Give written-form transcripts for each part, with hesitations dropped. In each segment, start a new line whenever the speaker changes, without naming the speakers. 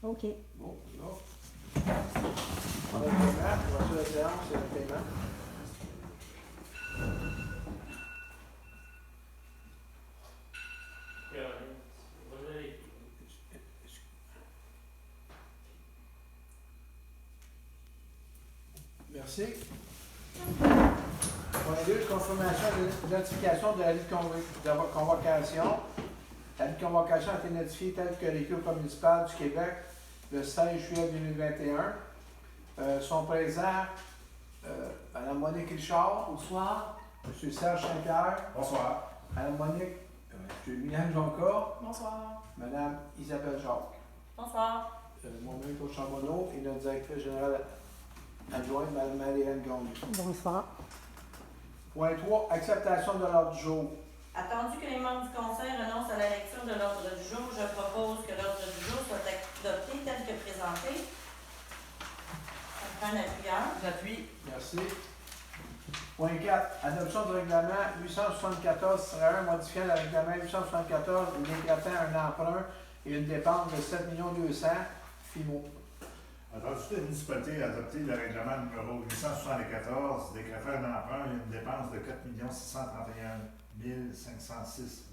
OK.
Bon, là. On a le paiement, on va sur la séance, c'est le paiement. Merci. Point 2, confirmation de notification de la liste de convocation. La liste de convocation a été notifiée telle que l'équipe municipale du Québec le 16 juillet 2021. Sont présents Mme Monique Richard.
Bonsoir.
M. Serge Saint-Pierre.
Bonsoir.
Mme Monique. M. Milan Jonca.
Bonsoir.
Mme Isabelle Jacques.
Bonsoir.
Moi-même, Claude Charbonneau et notre directrice générale adjointe, Mme Marie-Hélène Gombe.
Bonsoir.
Point 3, acceptation de l'ordre du jour.
Attendu que les membres du Conseil renoncent à la lecture de l'ordre du jour, je propose que l'ordre du jour soit adopté tel que présenté. Ça prend un appuyeur.
J'appuie.
Merci. Point 4, adoption du règlement 874-1 modifiant le règlement 874 et décrétant un emprunt et une dépense de 7 200 000 FIMO.
Attendu que la municipalité a adopté le règlement numéro 874 décrétant un emprunt et une dépense de 4 631 506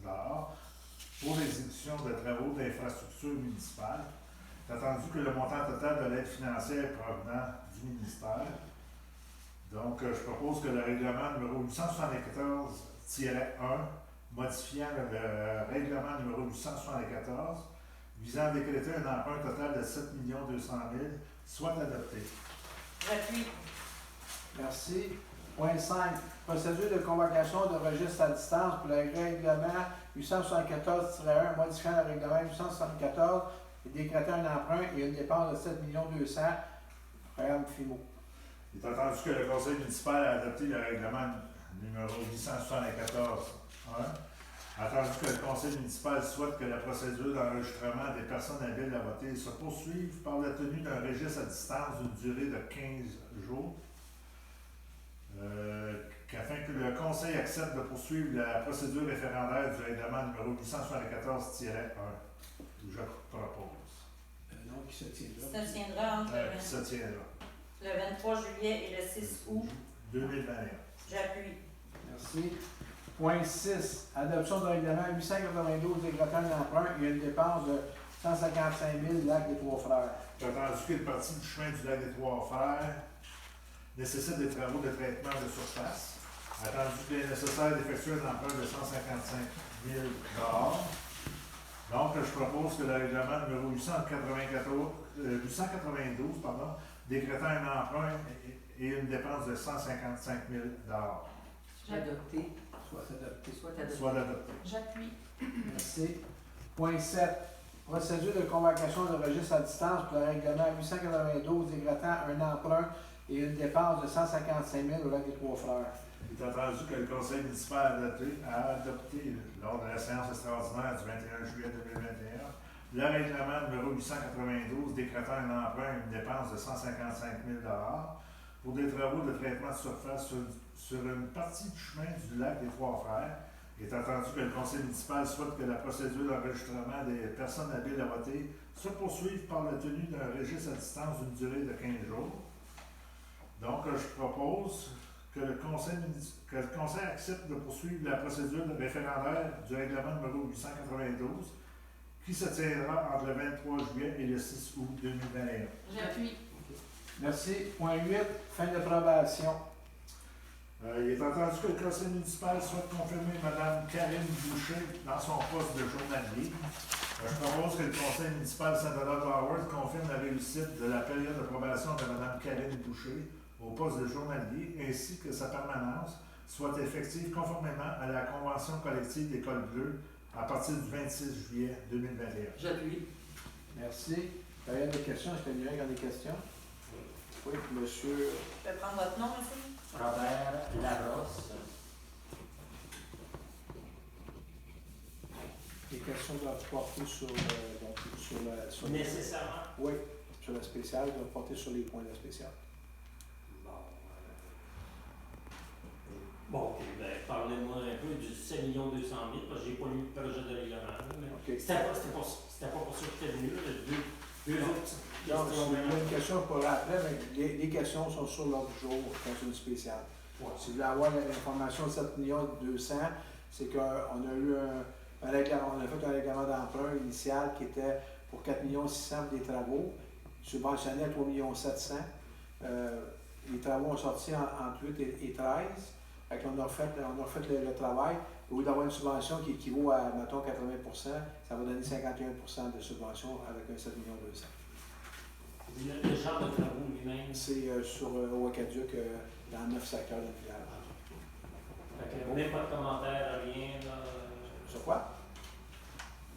pour l'exécution de travaux d'infrastructure municipale. C'est attendu que le montant total de l'aide financière provenant du ministère. Donc, je propose que le règlement numéro 874-1, modifiant le règlement numéro 874, visant à décréter un emprunt total de 7 200 000, soit adopté.
J'appuie.
Merci. Point 5, procédure de convocation de registre à distance pour le règlement 874-1 modifiant le règlement 874 et décrétant un emprunt et une dépense de 7 200 000 programme FIMO.
Il est entendu que le conseil municipal a adopté le règlement numéro 874-1. Attendu que le conseil municipal souhaite que la procédure d'enregistrement des personnes habiles à voter se poursuive par la tenue d'un registre à distance d'une durée de 15 jours. Qu'afin que le conseil accepte de poursuivre la procédure référendaire du règlement numéro 874-1, je propose.
Non, qui se tiendra.
Ça tiendra entre
Qui se tiendra.
le 23 juillet et le 6 août.
2021.
J'appuie.
Merci. Point 6, adoption du règlement 892 décrétant un emprunt et une dépense de 155 000 lac des Trois-Frères.
J'ai entendu que le parti du chemin du lac des Trois-Frères nécessite des travaux de traitement de surface. Attendu qu'il est nécessaire d'effectuer un emprunt de 155 000 Donc, je propose que le règlement numéro 892 décrétant un emprunt et une dépense de 155 000
Adopté.
soit adopté.
J'appuie.
Merci. Point 7, procédure de convocation de registre à distance pour le règlement 892 décrétant un emprunt et une dépense de 155 000 au lac des Trois-Frères.
Il est entendu que le conseil municipal a adopté lors de la séance extraordinaire du 21 juillet 2021 le règlement numéro 892 décrétant un emprunt et une dépense de 155 000 pour des travaux de traitement de surface sur une partie du chemin du lac des Trois-Frères. Il est entendu que le conseil municipal souhaite que la procédure d'enregistrement des personnes habiles à voter se poursuive par la tenue d'un registre à distance d'une durée de 15 jours. Donc, je propose que le conseil accepte de poursuivre la procédure référendaire du règlement numéro 892 qui se tiendra entre le 23 juillet et le 6 août 2021.
J'appuie.
Merci. Point 8, fin d'approbation.
Il est entendu que le conseil municipal souhaite confirmer Mme Karine Boucher dans son poste de journalier. Je propose que le conseil municipal Saint-Donat-Howard confirme la réussite de la période d'approbation de Mme Karine Boucher au poste de journalier ainsi que sa permanence soit effective conformément à la convention collective d'École Bleue à partir du 26 juillet 2021.
J'appuie.
Merci. Période de questions. Est-ce que quelqu'un a des questions? Oui, monsieur.
Je peux prendre votre nom, monsieur?
Robert Larosse.
Les questions doivent porter sur
Nécessairement.
Oui, sur la spéciale, doivent porter sur les points de la spéciale.
Bon, ok, ben, parlez-moi un peu du 7 200 000, parce que j'ai pas lu le projet de règlement. Mais
OK.
c'était pas pour ça que j'étais venu, là, le Deux autres petites
Donc,
questions.
si vous avez une question pour après, mais les questions sont sur l'ordre du jour quand c'est une spéciale.
Ouais.
Si vous voulez avoir l'information de 7 200 000, c'est qu'on a eu un règlement, on a fait un règlement d'emprunt initial qui était pour 4 600 000 des travaux, subventionné à 3 700 000. Les travaux ont sorti entre 8 et 13. Fait qu'on a refait le travail. Au lieu d'avoir une subvention qui équivaut à, mettons, 80 ça va donner 51 de subvention avec un 7 200 000.
Le genre de travaux lui-même.
C'est sur au Aquaduc, dans 9 secteurs de village.
Même pas de commentaires, rien. Là,
Sur quoi?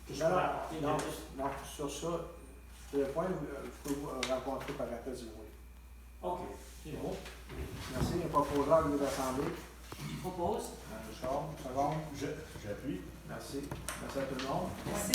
que je
Non,
pourrais apporter
non,
de plus.
non, sur ça, sur le point, je peux vous rencontrer par après si vous voulez.
OK, c'est bon.
Merci. Il y a pas pour l'heure de l'Assemblée.
Je propose.
Richard, seconde.
J'appuie.
Merci. Merci à tout le monde.
Merci.